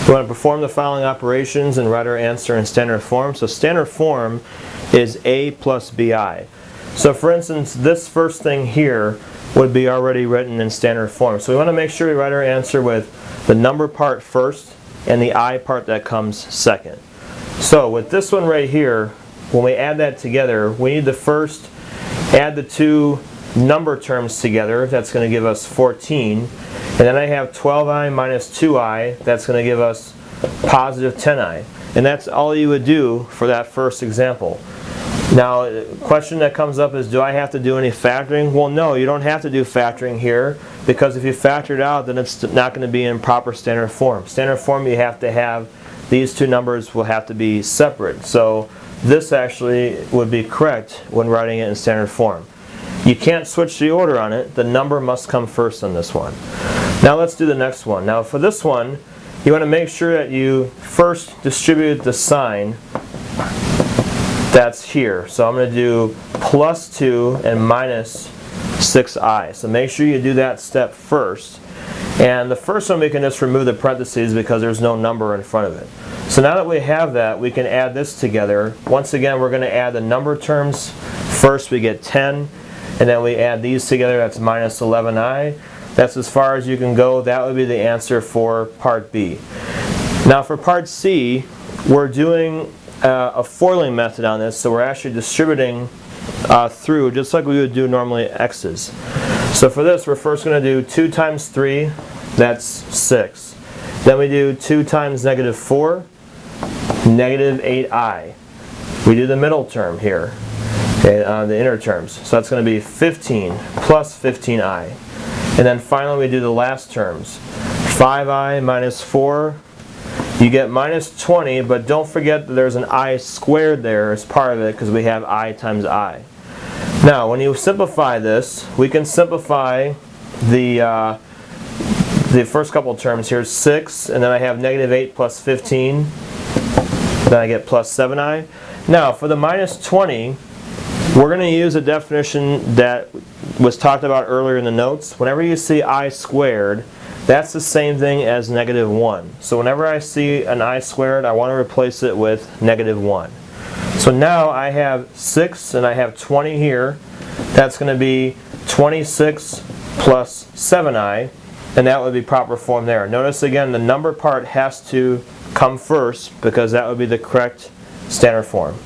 We want to perform the following operations and write our answer in standard form. So standard form is a plus bi. So for instance, this first thing here would be already written in standard form. So we want to make sure we write our answer with the number part first and the I part that comes second. So with this one right here, when we add that together, we need to first add the two number terms together. That's going to give us 14. And then I have 12i minus 2i. That's going to give us positive 10i. And that's all you would do for that first example. Now, the question that comes up is, do I have to do any factoring? Well, no, you don't have to do factoring here, because if you factor it out, then it's not going to be in proper standard form. Standard form, you have to have these two numbers will have to be separate. So this actually would be correct when writing it in standard form. You can't switch the order on it. The number must come first on this one. Now let's do the next one. Now for this one, you want to make sure that you first distribute the sign that's here. So I'm going to do plus 2 and minus 6i. So make sure you do that step first. And the first one we can just remove the parentheses because there's no number in front of it. So now that we have that, we can add this together. Once again, we're going to add the number terms. First we get 10, and then we add these together. That's minus 11i. That's as far as you can go. That would be the answer for part B. Now for part C, we're doing a foiling method on this, so we're actually distributing through just like we would do normally x's. So for this, we're first going to do 2 times 3, that's 6. Then we do 2 times negative 4, negative 8i. We do the middle term here, okay, the inner terms. So that's going to be 15 plus 15i. And then finally we do the last terms. 5i minus 4, you get minus 20, but don't forget that there's an I squared there as part of it because we have I times I. Now when you simplify this, we can simplify the first couple terms here, 6, and then I have negative 8 plus 15, then I get plus 7i. Now for the minus 20, we're going to use a definition that was talked about earlier in the notes. Whenever you see I squared, that's the same thing as negative 1. So whenever I see an I squared, I want to replace it with negative 1. So now I have 6 and I have 20 here. That's going to be 26 plus 7i, and that would be proper form there. Notice again, the number part has to come first because that would be the correct standard form.